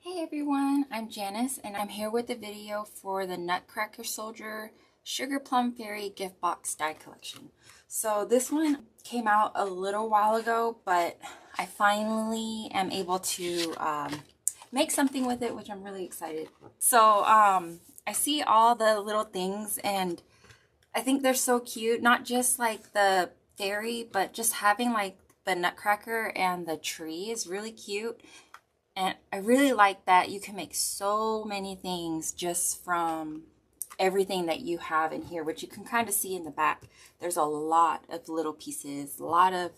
Hey everyone, I'm Janice and I'm here with a video for the Nutcracker Soldier Sugar Plum Fairy Gift Box Die Collection. So this one came out a little while ago, but I finally am able to make something with it, which I'm really excited. So I see all the little things and I think they're so cute. Not just like the fairy, but just having like the Nutcracker and the tree is really cute. And I really like that you can make so many things just from everything that you have in here, which you can kind of see in the back. There's a lot of little pieces, a lot of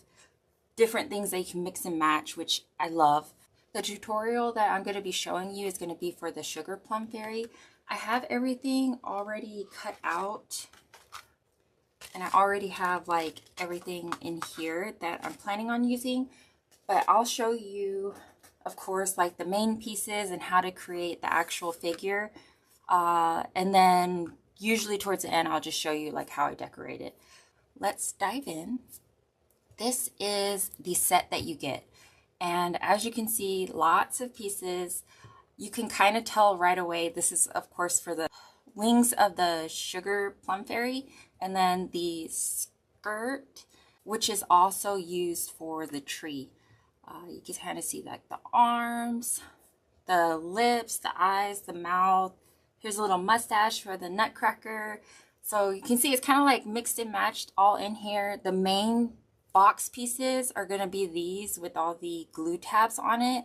different things that you can mix and match, which I love. The tutorial that I'm going to be showing you is going to be for the Sugar Plum Fairy. I have everything already cut out, and I already have like everything in here that I'm planning on using, but I'll show you, of course, like the main pieces and how to create the actual figure. And then usually towards the end, I'll just show you like how I decorate it. Let's dive in. This is the set that you get. And as you can see, lots of pieces. You can kind of tell right away, this is of course for the wings of the Sugar Plum Fairy, and then the skirt, which is also used for the tree. You can kind of see like the arms, the lips, the eyes, the mouth. Here's a little mustache for the Nutcracker. So you can see it's kind of like mixed and matched all in here. The main box pieces are going to be these with all the glue tabs on it.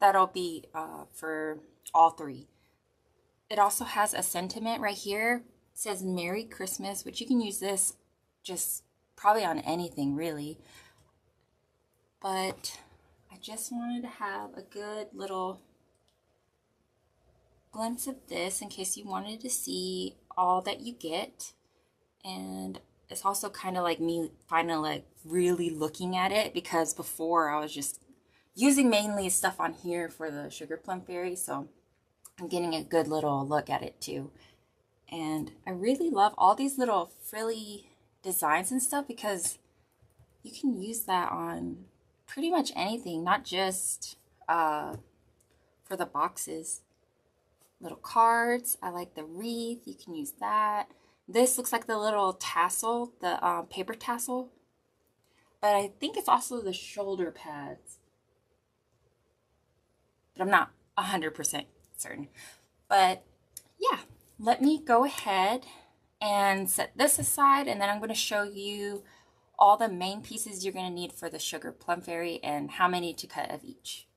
That'll be for all three. It also has a sentiment right here. It says Merry Christmas, which you can use this just probably on anything really. But I just wanted to have a good little glimpse of this in case you wanted to see all that you get. And it's also kind of like me finally like really looking at it, because before I was just using mainly stuff on here for the Sugar Plum Fairy, so I'm getting a good little look at it too. And I really love all these little frilly designs and stuff, because you can use that on pretty much anything, not just for the boxes. Little cards. I like the wreath. You can use that. This looks like the little tassel, the paper tassel. But I think it's also the shoulder pads. But I'm not 100% certain. But yeah, let me go ahead and set this aside, and then I'm going to show you all the main pieces you're going to need for the Sugar Plum Fairy and how many to cut of each.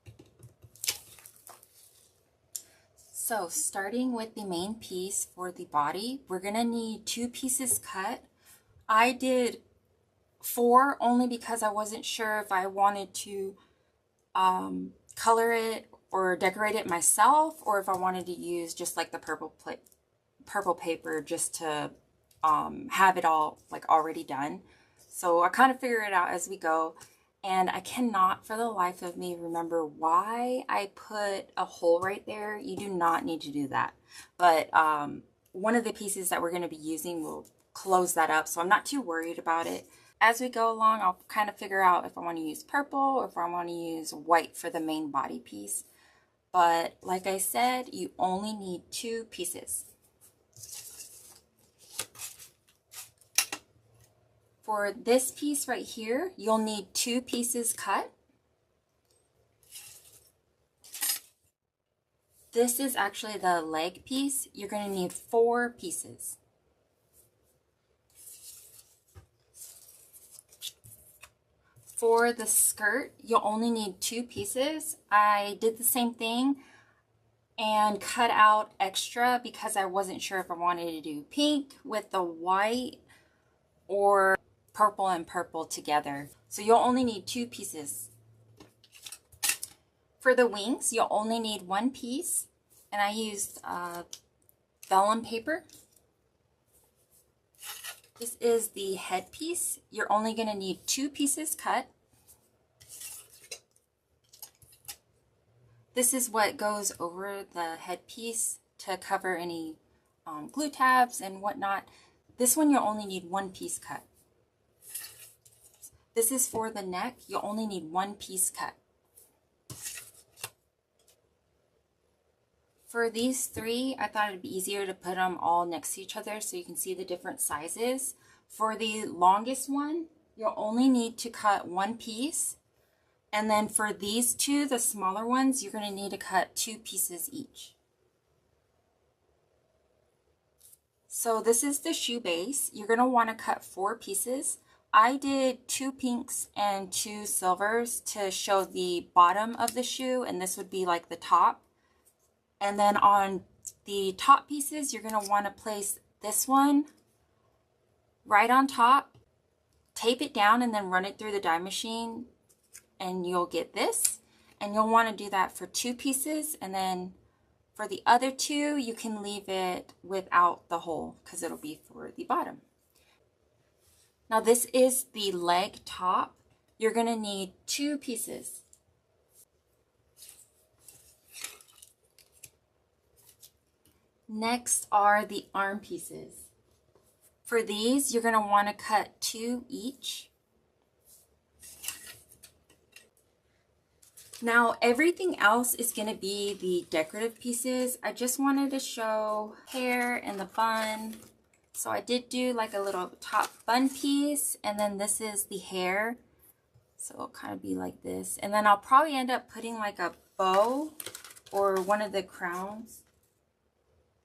So starting with the main piece for the body, we're going to need 2 pieces cut. I did 4 only because I wasn't sure if I wanted to color it or decorate it myself, or if I wanted to use just like the purple paper just to have it all like already done. So I kind of figure it out as we go, and I cannot for the life of me remember why I put a hole right there. You do not need to do that, but one of the pieces that we're going to be using will close that up, so I'm not too worried about it. As we go along, I'll kind of figure out if I want to use purple or if I want to use white for the main body piece. But like I said, you only need 2 pieces. For this piece right here, you'll need 2 pieces cut. This is actually the leg piece. You're going to need 4 pieces. For the skirt, you'll only need 2 pieces. I did the same thing and cut out extra because I wasn't sure if I wanted to do pink with the white or purple and purple together. So you'll only need 2 pieces. For the wings, you'll only need 1 piece, and I used vellum paper. This is the head piece. You're only going to need 2 pieces cut. This is what goes over the headpiece to cover any glue tabs and whatnot. This one you'll only need 1 piece cut. This is for the neck. You'll only need 1 piece cut. for these three, I thought it'd be easier to put them all next to each other so you can see the different sizes. For the longest one, you'll only need to cut one piece. And then for these two, the smaller ones, you're going to need to cut 2 pieces each. So this is the shoe base. You're going to want to cut 4 pieces. I did 2 pinks and 2 silvers to show the bottom of the shoe, and this would be like the top. And then on the top pieces, you're going to want to place this one right on top, tape it down, and then run it through the dye machine, and you'll get this. And you'll want to do that for 2 pieces, and then for the other 2, you can leave it without the hole because it'll be for the bottom. Now this is the leg top. You're going to need 2 pieces. Next are the arm pieces. For these, you're going to want to cut 2 each. Now everything else is going to be the decorative pieces. I just wanted to show hair and the bun. So I did do like a little top bun piece, and then this is the hair. So it'll kind of be like this. And then I'll probably end up putting like a bow or one of the crowns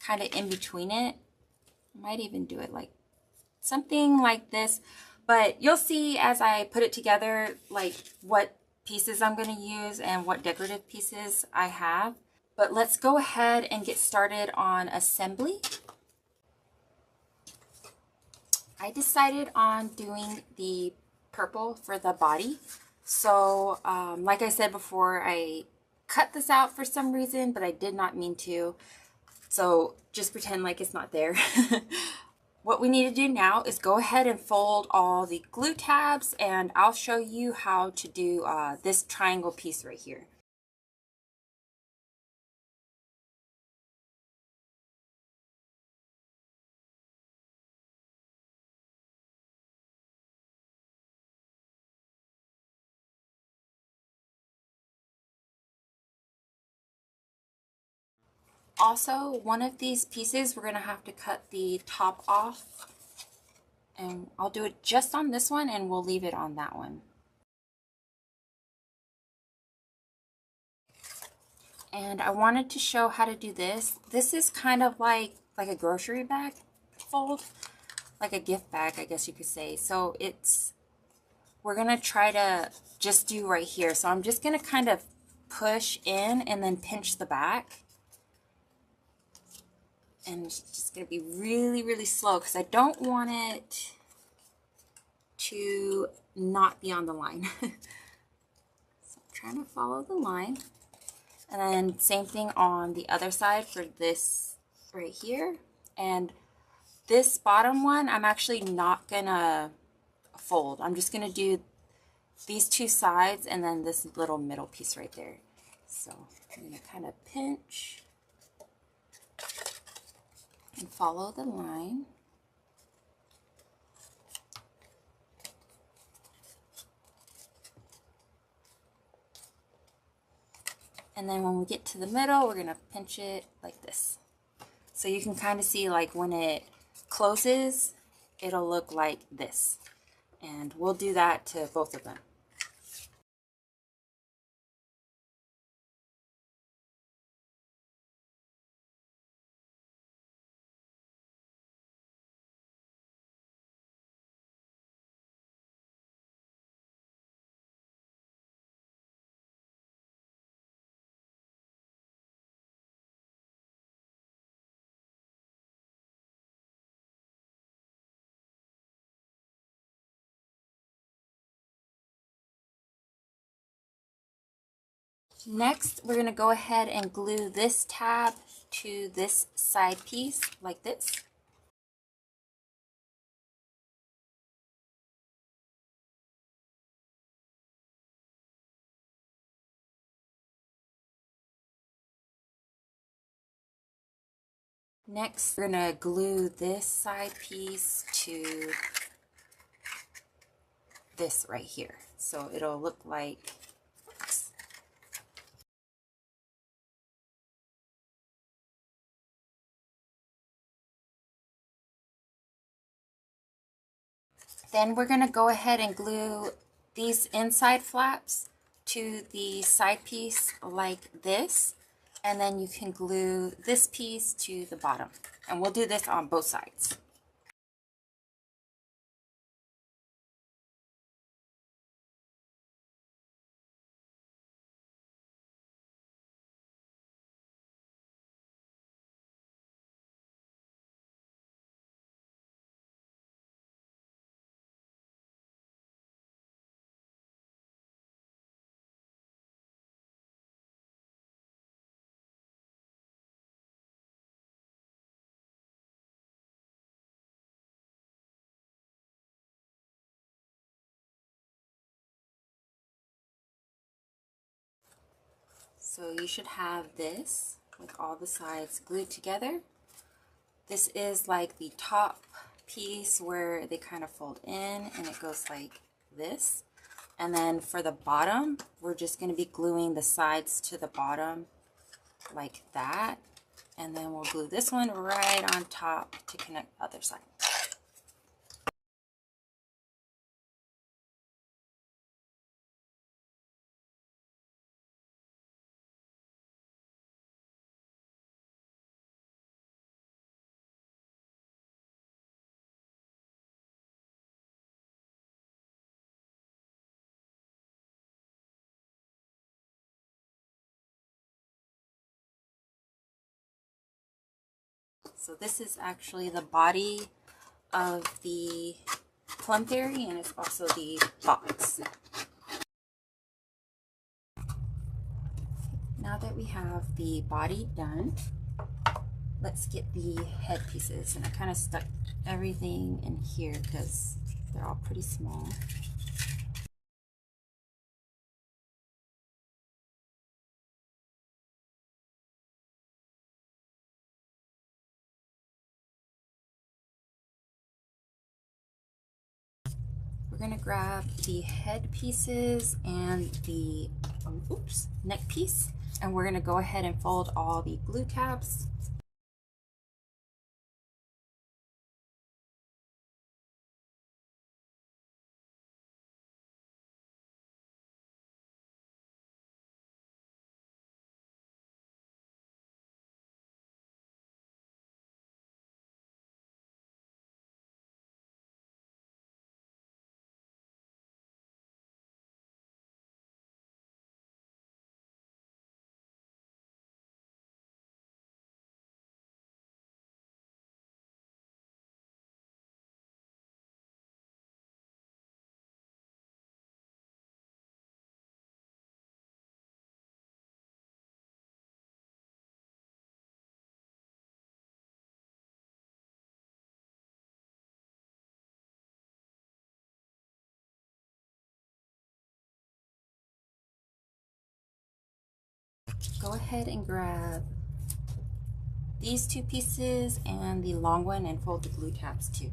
kind of in between it. I might even do it like something like this, but you'll see as I put it together like what pieces I'm going to use and what decorative pieces I have. But let's go ahead and get started on assembly. I decided on doing the purple for the body. So like I said before, I cut this out for some reason, but I did not mean to. So just pretend like it's not there. What we need to do now is go ahead and fold all the glue tabs, and I'll show you how to do this triangle piece right here. Also, one of these pieces, we're going to have to cut the top off, and I'll do it just on this one, and we'll leave it on that one. And I wanted to show how to do this. This is kind of like a grocery bag fold, like a gift bag, I guess you could say. So we're going to try to just do right here. So I'm just going to kind of push in and then pinch the back. And it's just going to be really, really slow because I don't want it to not be on the line. So I'm trying to follow the line. And then same thing on the other side for this right here. And this bottom one, I'm actually not going to fold. I'm just going to do these 2 sides and then this little middle piece right there. So I'm going to kind of pinch and follow the line. And then when we get to the middle, we're going to pinch it like this. So you can kind of see like when it closes, it'll look like this. And we'll do that to both of them. Next, we're going to go ahead and glue this tab to this side piece like this. Next, we're going to glue this side piece to this right here. So it'll look like this. Then we're going to go ahead and glue these inside flaps to the side piece like this. And then you can glue this piece to the bottom. And we'll do this on both sides. So you should have this with all the sides glued together. This is like the top piece where they kind of fold in and it goes like this. And then for the bottom, we're just going to be gluing the sides to the bottom like that. And then we'll glue this one right on top to connect the other side. So this is actually the body of the Plum Fairy, and it's also the box. Now that we have the body done, let's get the head pieces. And I kind of stuck everything in here because they're all pretty small. We're going to grab the head pieces and the neck piece, and we're going to go ahead and fold all the glue tabs. Go ahead and grab these two pieces and the long one and fold the glue tabs too.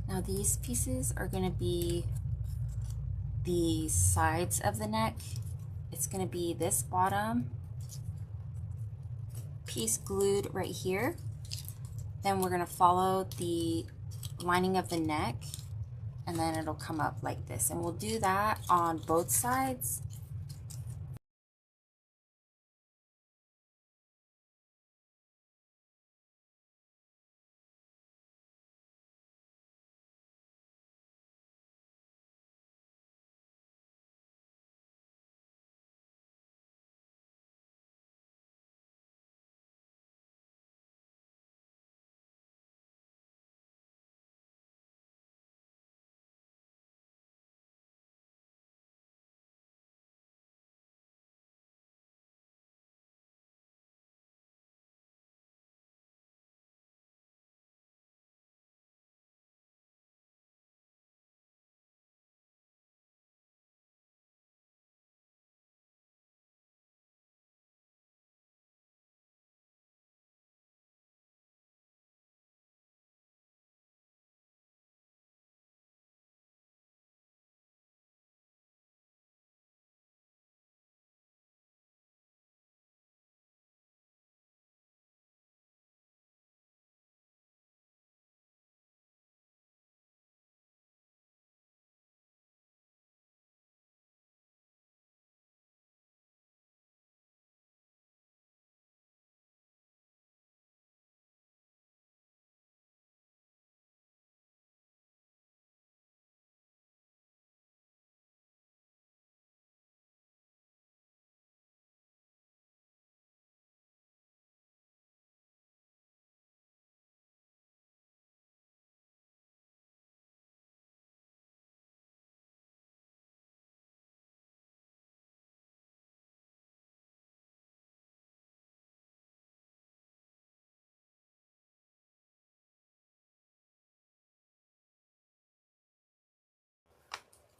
Now these pieces are going to be the sides of the neck. It's going to be this bottom piece glued right here. Then we're going to follow the lining of the neck, and then it'll come up like this. And we'll do that on both sides.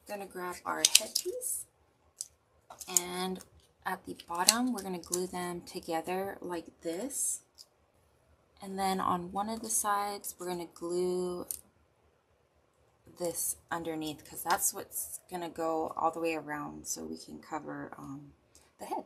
Going to grab our headpiece, and at the bottom we're going to glue them together like this, and then on one of the sides we're going to glue this underneath, because that's what's going to go all the way around so we can cover the head.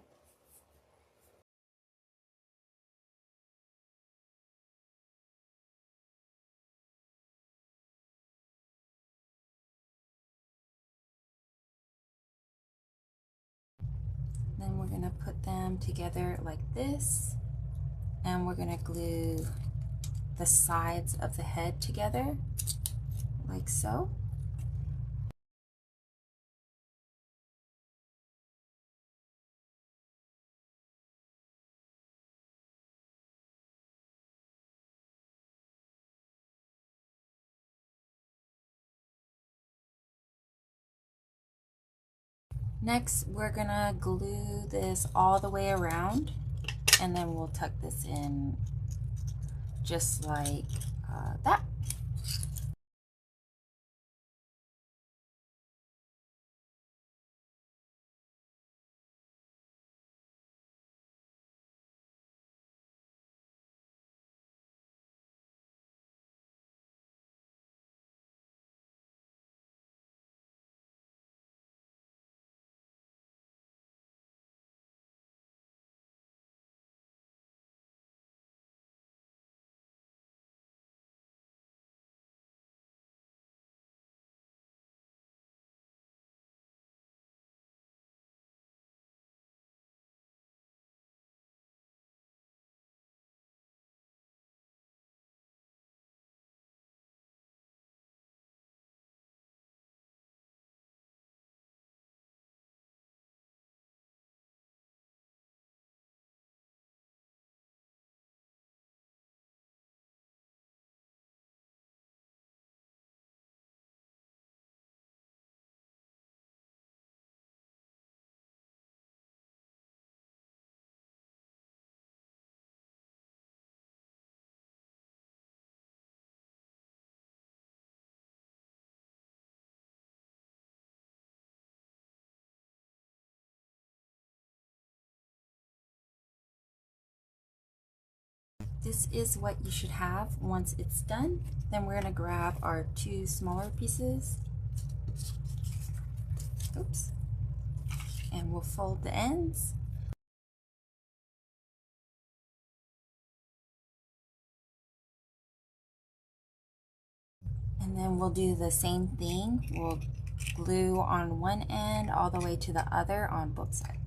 Then we're going to put them together like this, and we're going to glue the sides of the head together like so. Next, we're gonna glue this all the way around, and then we'll tuck this in just like that. This is what you should have once it's done. Then we're gonna grab our two smaller pieces. Oops. And we'll fold the ends. And then we'll do the same thing. We'll glue on one end all the way to the other on both sides.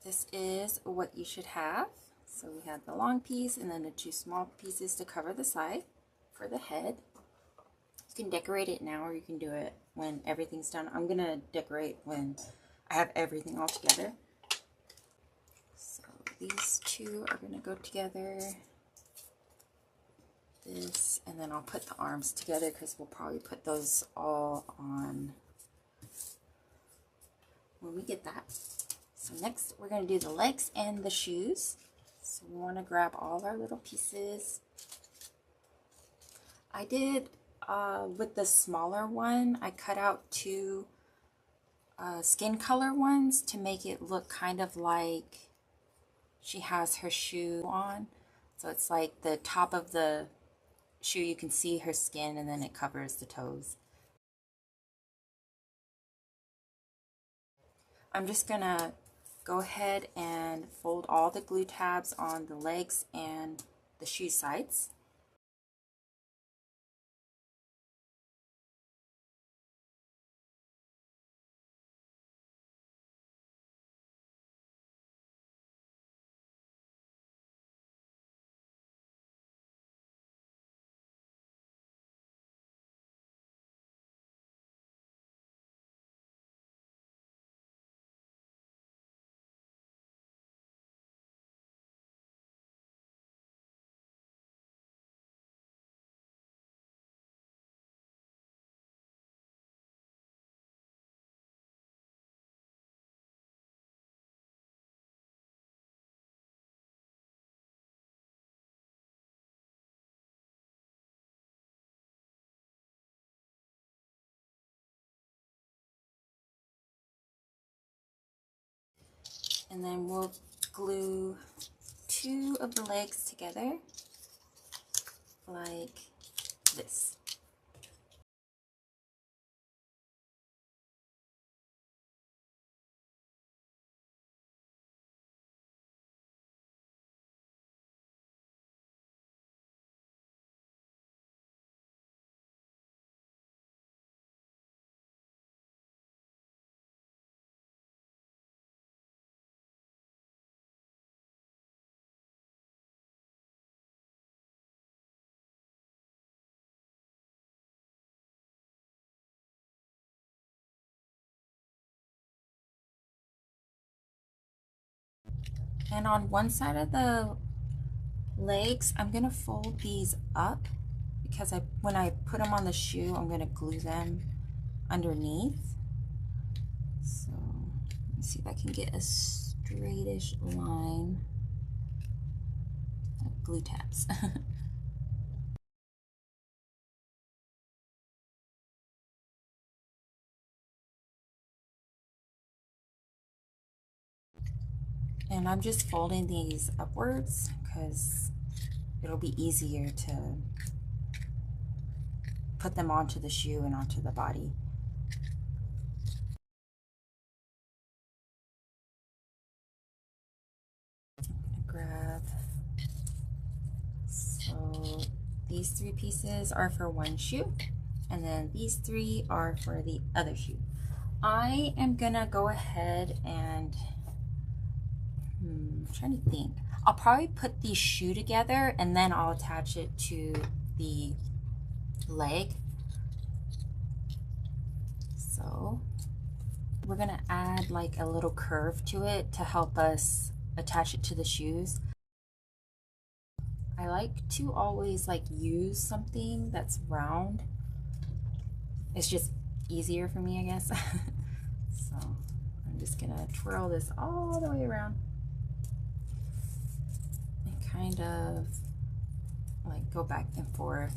This is what you should have. So we have the long piece and then the two small pieces to cover the side for the head. You can decorate it now or you can do it when everything's done. I'm going to decorate when I have everything all together. So these two are going to go together. This, and then I'll put the arms together because we'll probably put those all on when we get that. So next we're going to do the legs and the shoes. So we want to grab all our little pieces. I did, with the smaller one, I cut out two skin color ones to make it look kind of like she has her shoe on. So it's like the top of the shoe, you can see her skin, and then it covers the toes. I'm just gonna go ahead and fold all the glue tabs on the legs and the shoe sides. And then we'll glue two of the legs together like this. And on one side of the legs, I'm gonna fold these up because when I put them on the shoe, I'm gonna glue them underneath. So let me see if I can get a straightish line of glue tabs. And I'm just folding these upwards because it'll be easier to put them onto the shoe and onto the body. I'm gonna grab, so these three pieces are for one shoe, and then these three are for the other shoe. I am gonna go ahead and I'm trying to think. I'll probably put the shoe together and then I'll attach it to the leg. So we're gonna add like a little curve to it to help us attach it to the shoes. I like to always like use something that's round. It's just easier for me, I guess. So I'm just gonna twirl this all the way around and kind of like go back and forth.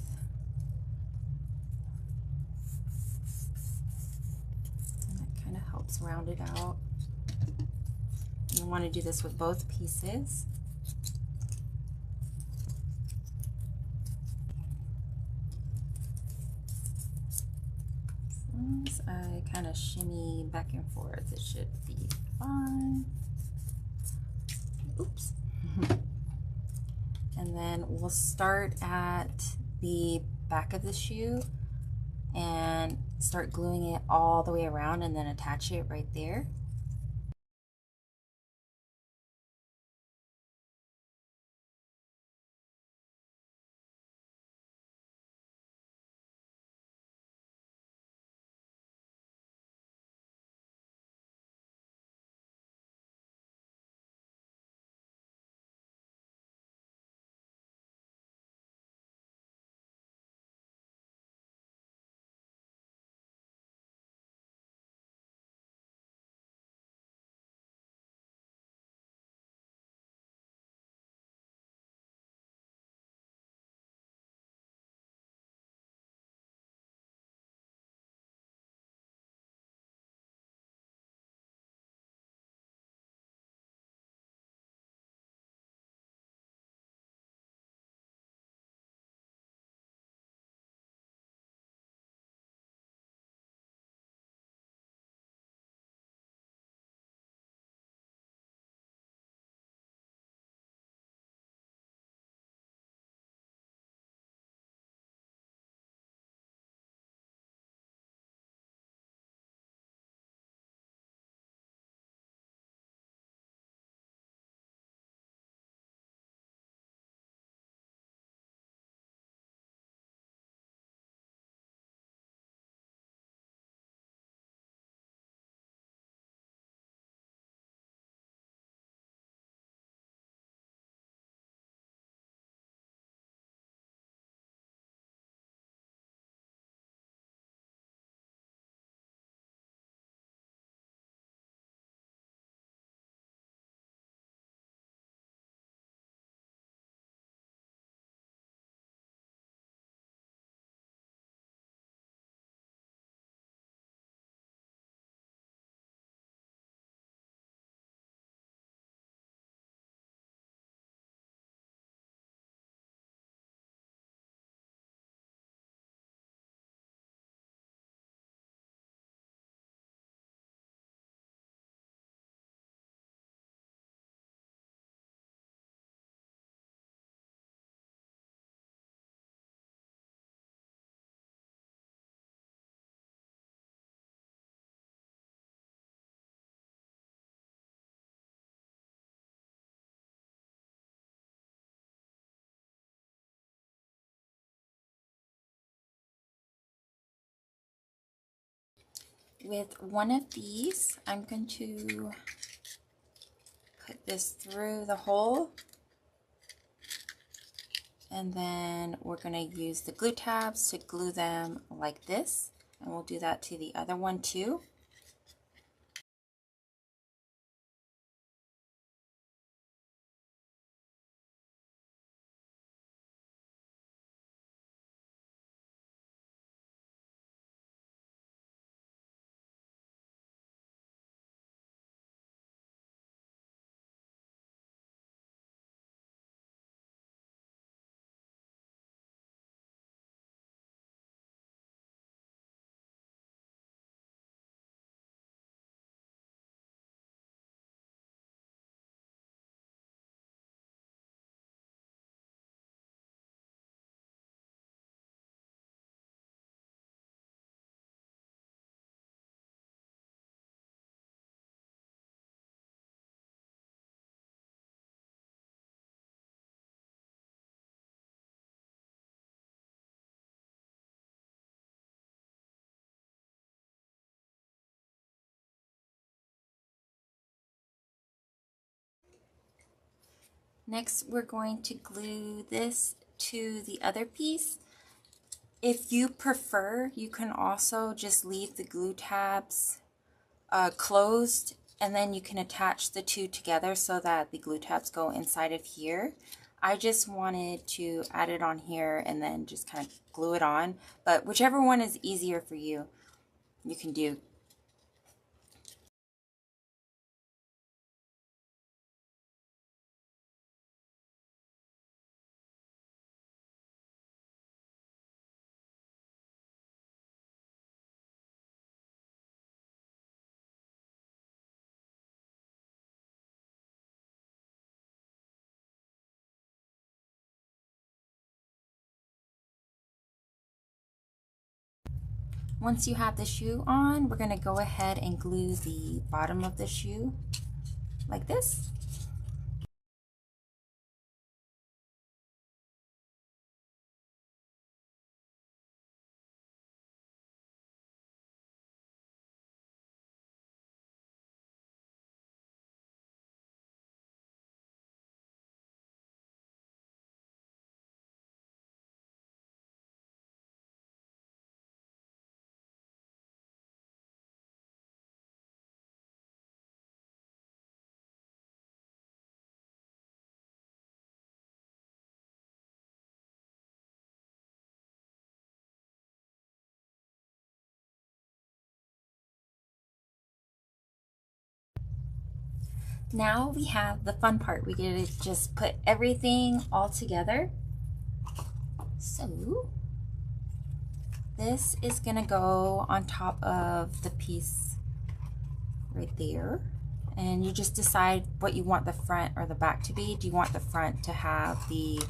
And that kind of helps round it out. You want to do this with both pieces. As I kind of shimmy back and forth, it should be fine. Oops. And then we'll start at the back of the shoe and start gluing it all the way around and then attach it right there. with one of these, I'm going to put this through the hole, and then we're going to use the glue tabs to glue them like this, and we'll do that to the other one too. Next, we're going to glue this to the other piece. If you prefer, you can also just leave the glue tabs closed, and then you can attach the two together so that the glue tabs go inside of here. I just wanted to add it on here and then just kind of glue it on, but whichever one is easier for you, you can do. Once you have the shoe on, we're going to go ahead and glue the bottom of the shoe like this. Now we have the fun part. We get to just put everything all together. So this is gonna go on top of the piece right there. And you just decide what you want the front or the back to be. Do you want the front to have the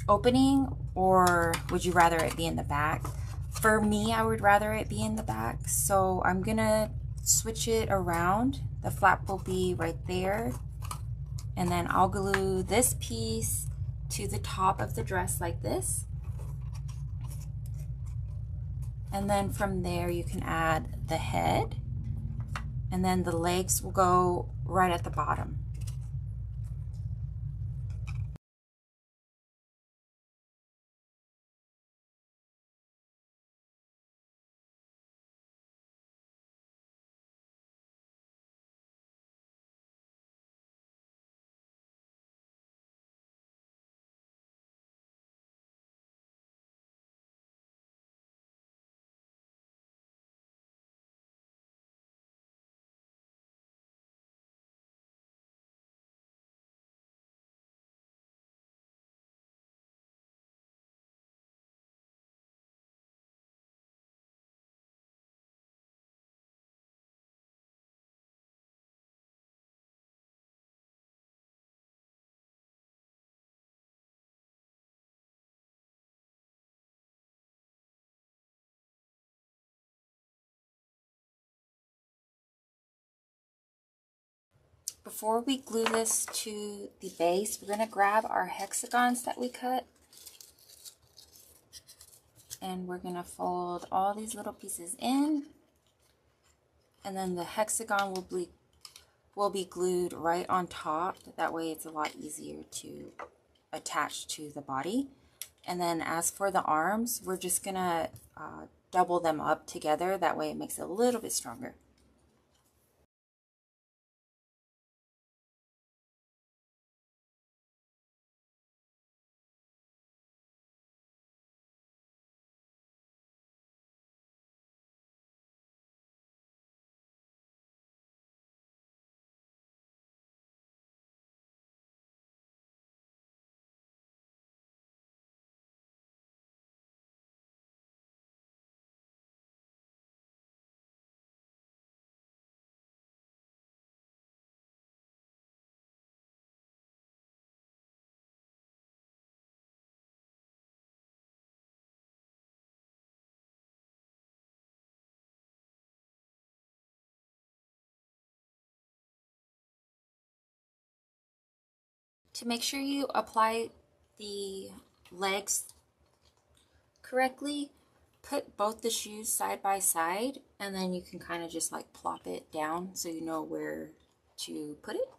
opening, or would you rather it be in the back? For me, I would rather it be in the back. So I'm gonna switch it around. The flap will be right there, and then I'll glue this piece to the top of the dress like this, and then from there you can add the head, and then the legs will go right at the bottom. Before we glue this to the base, we're going to grab our hexagons that we cut, and we're going to fold all these little pieces in, And then the hexagon will be glued right on top. That way it's a lot easier to attach to the body. And then as for the arms, we're just gonna double them up together. That way it makes it a little bit stronger. To make sure you apply the legs correctly, put both the shoes side by side, and then you can kind of just like plop it down so you know where to put it.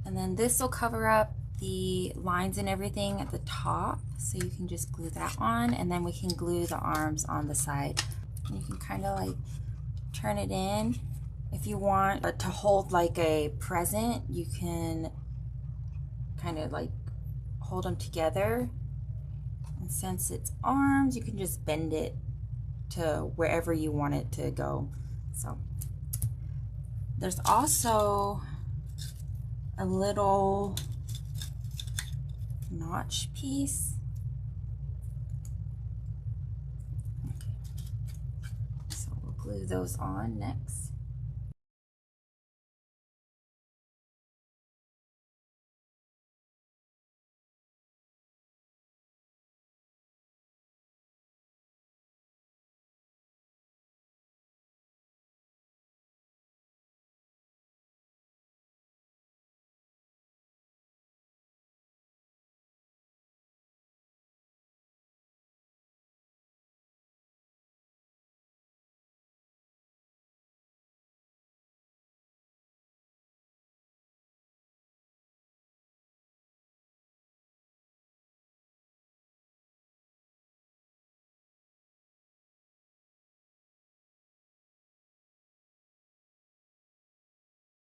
And then this will cover up the lines and everything at the top, so you can just glue that on, and then we can glue the arms on the side. And you can kind of like turn it in. If you want to hold like a present, you can kind of like hold them together. And since it's arms, you can just bend it to wherever you want it to go. So there's also a little notch piece. Okay. So we'll glue those on next.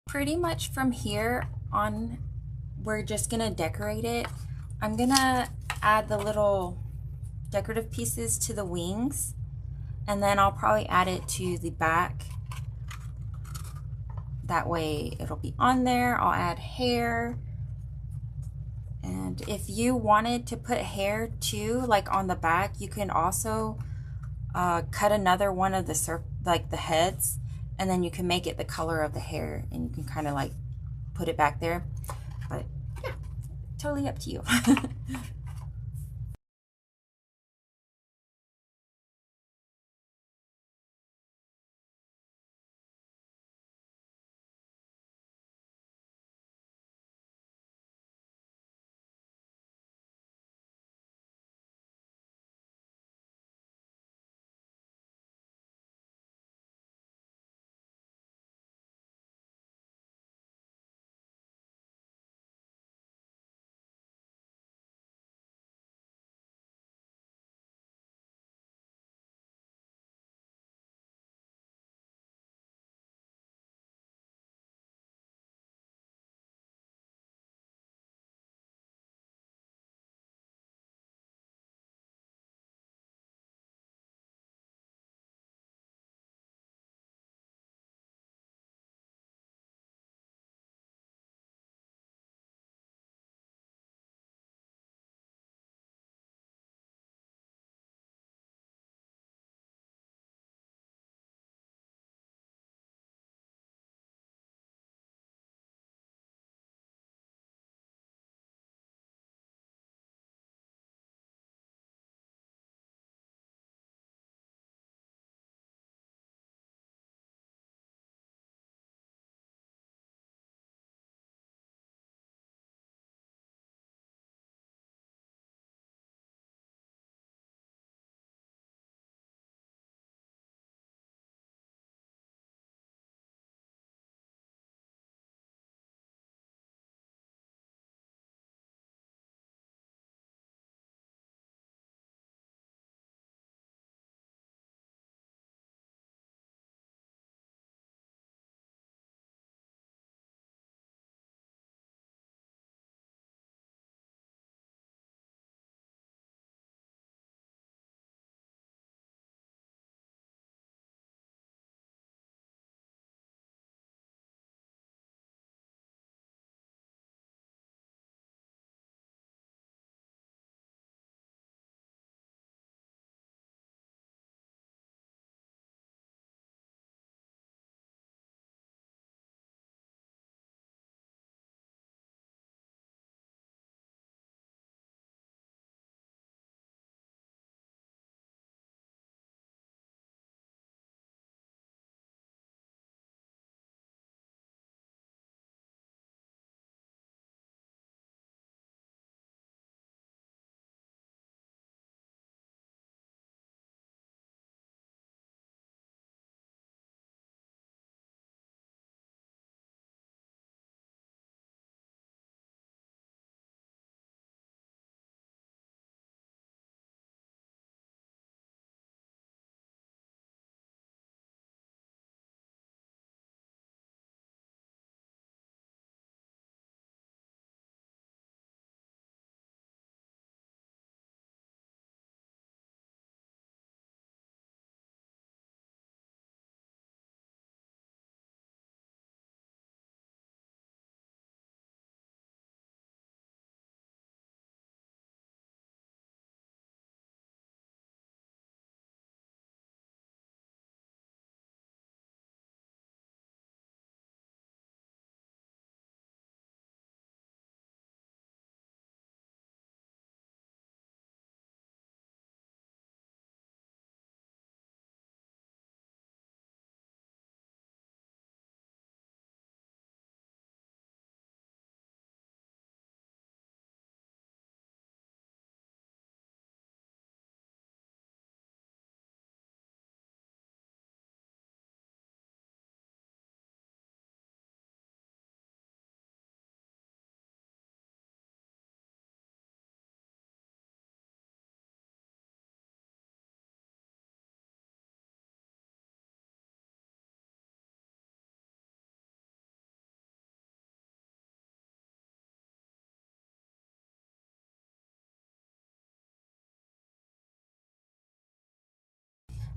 Pretty much from here on, we're just gonna decorate it. I'm gonna add the little decorative pieces to the wings, and then I'll probably add it to the back. That way it'll be on there. I'll add hair. And if you wanted to put hair too, like on the back, you can also cut another one of the heads, and then you can make it the color of the hair, and you can kind of like put it back there. But yeah, totally up to you.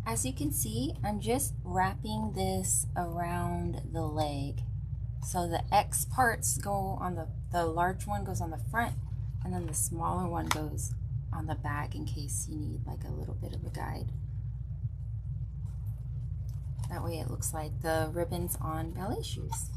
As you can see, I'm just wrapping this around the leg. So the X parts go on the large one goes on the front, and then the smaller one goes on the back in case you need like a little bit of a guide. That way it looks like the ribbons on ballet shoes.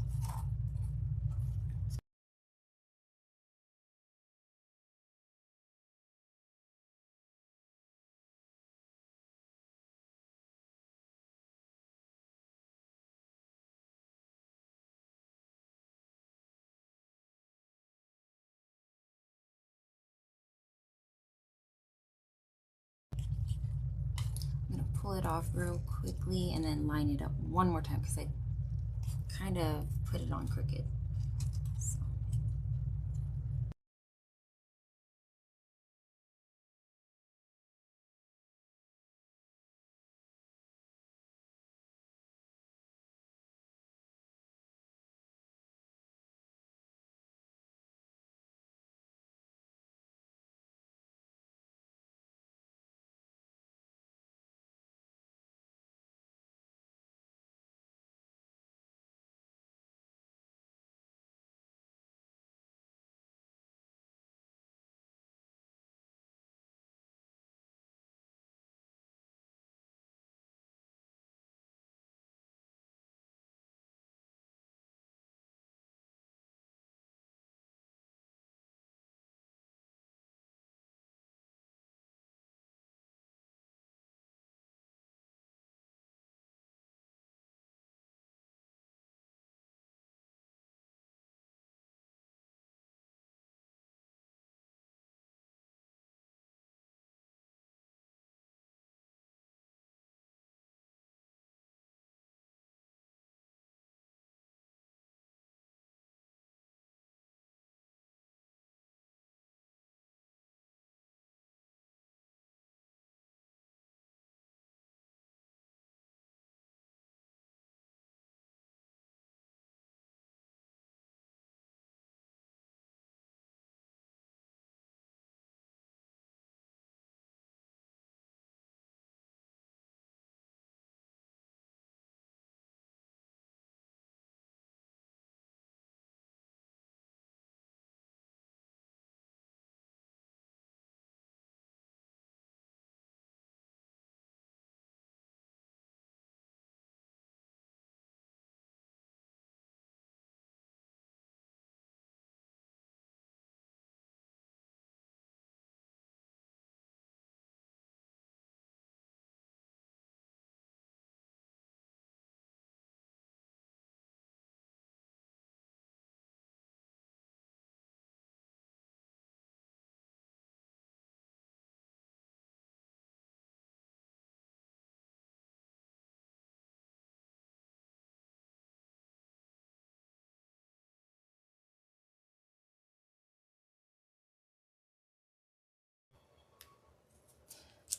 I'm going to pull it off real quickly and then line it up one more time because I kind of put it on crooked. So.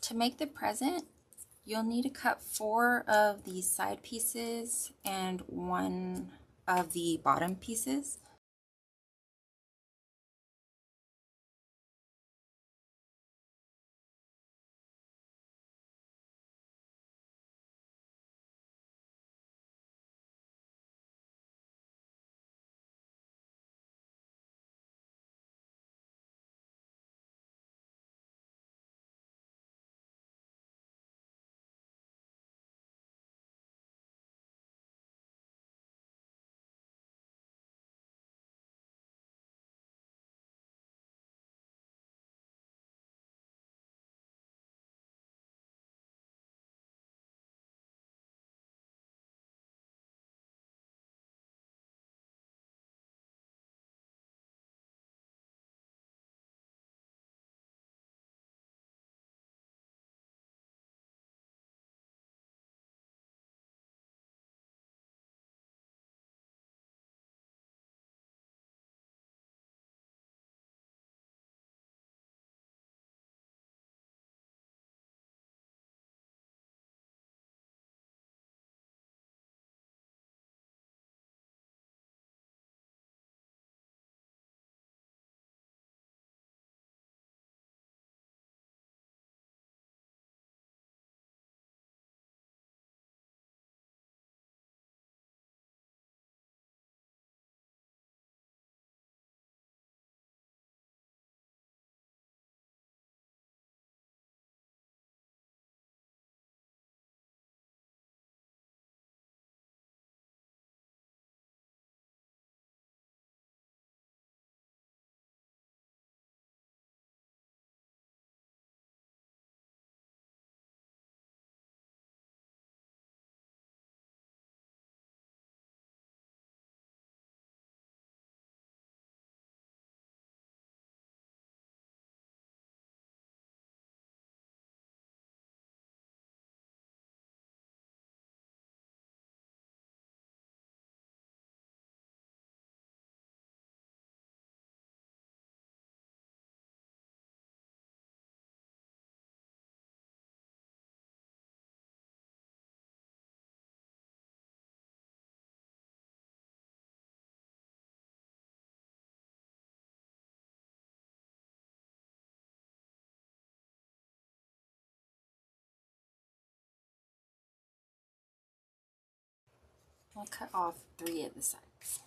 To make the present, you'll need to cut 4 of these side pieces and 1 of the bottom pieces. I'll cut off 3 of the sides.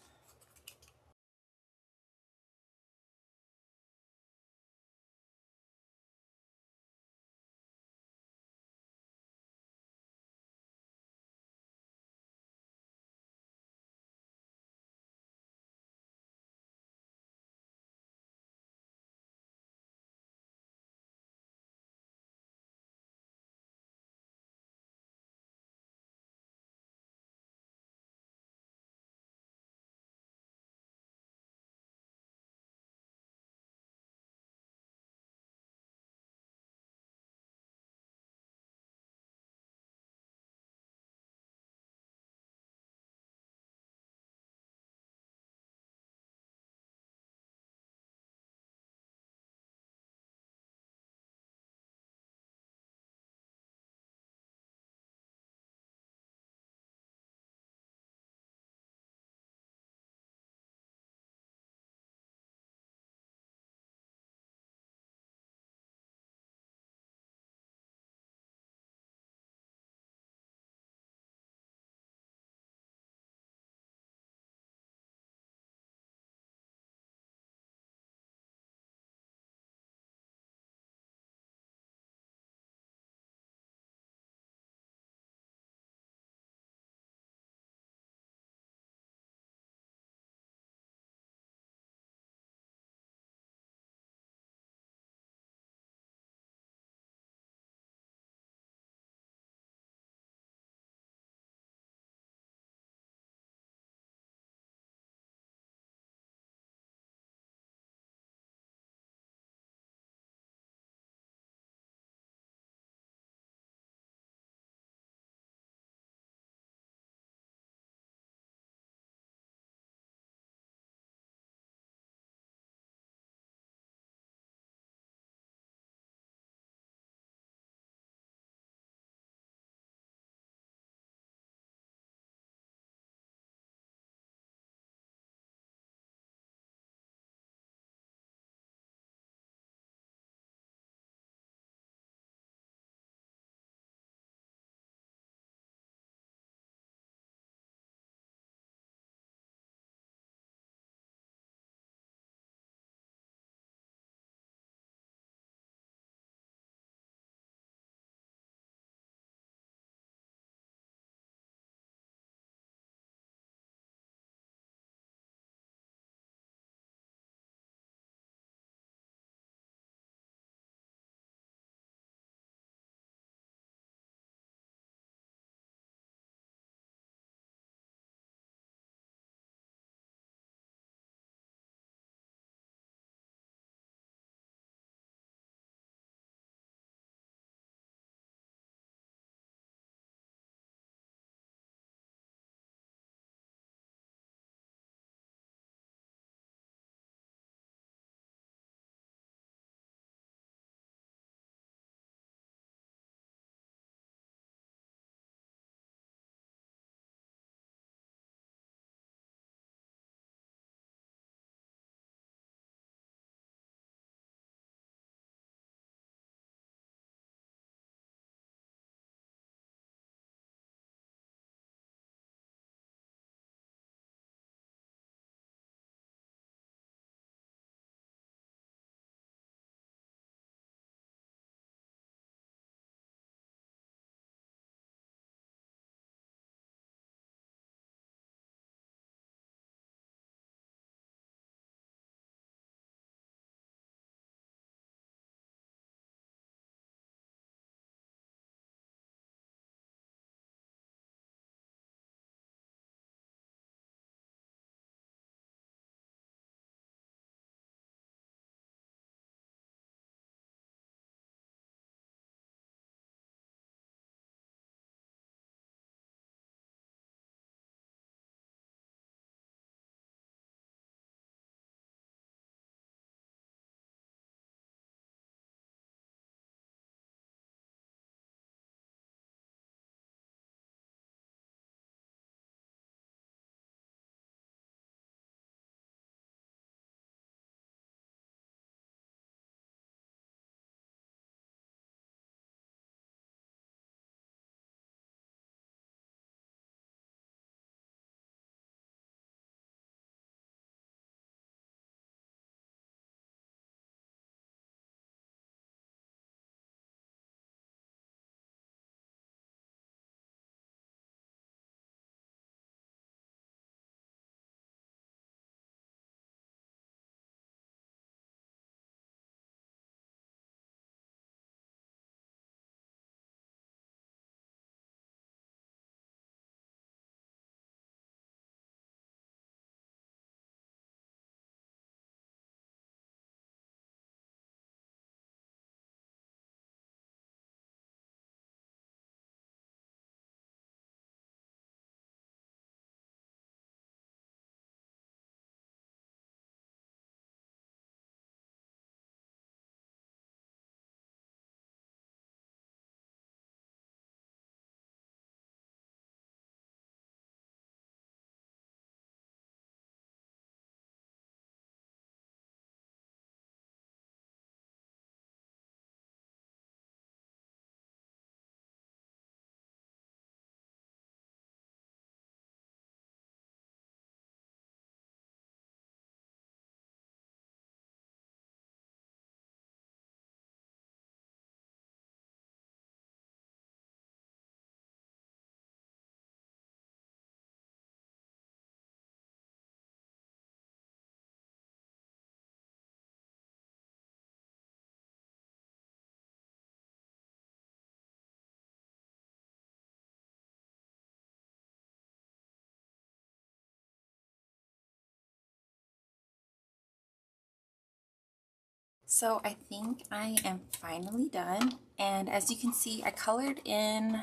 So I think I am finally done, and as you can see, I colored in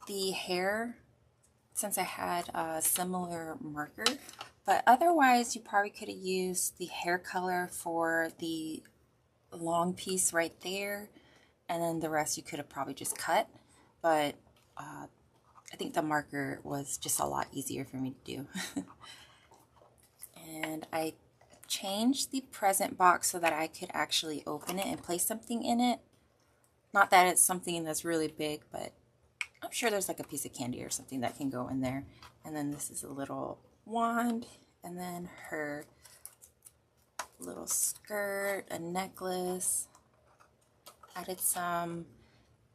the hair since I had a similar marker, but otherwise you probably could have used the hair color for the long piece right there, and then the rest you could have probably just cut, but I think the marker was just a lot easier for me to do. And I changed the present box so that I could actually open it and place something in it. Not that it's something that's really big, but I'm sure there's like a piece of candy or something that can go in there. And then this is a little wand, and then her little skirt, a necklace. Added some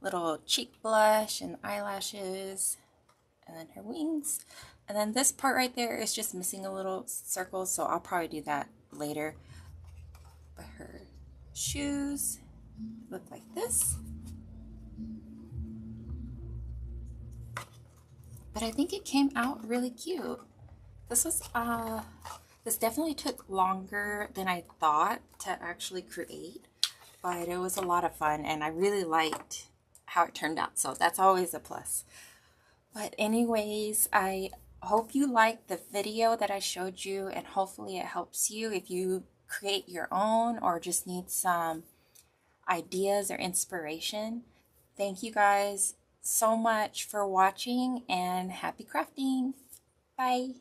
little cheek blush and eyelashes, and then her wings. And then this part right there is just missing a little circle, so I'll probably do that later. But her shoes look like this. But I think it came out really cute. This was this definitely took longer than I thought to actually create, but it was a lot of fun and I really liked how it turned out, so that's always a plus. But anyways, I hope you liked the video that I showed you, and hopefully it helps you if you create your own or just need some ideas or inspiration. Thank you guys so much for watching, and happy crafting. Bye.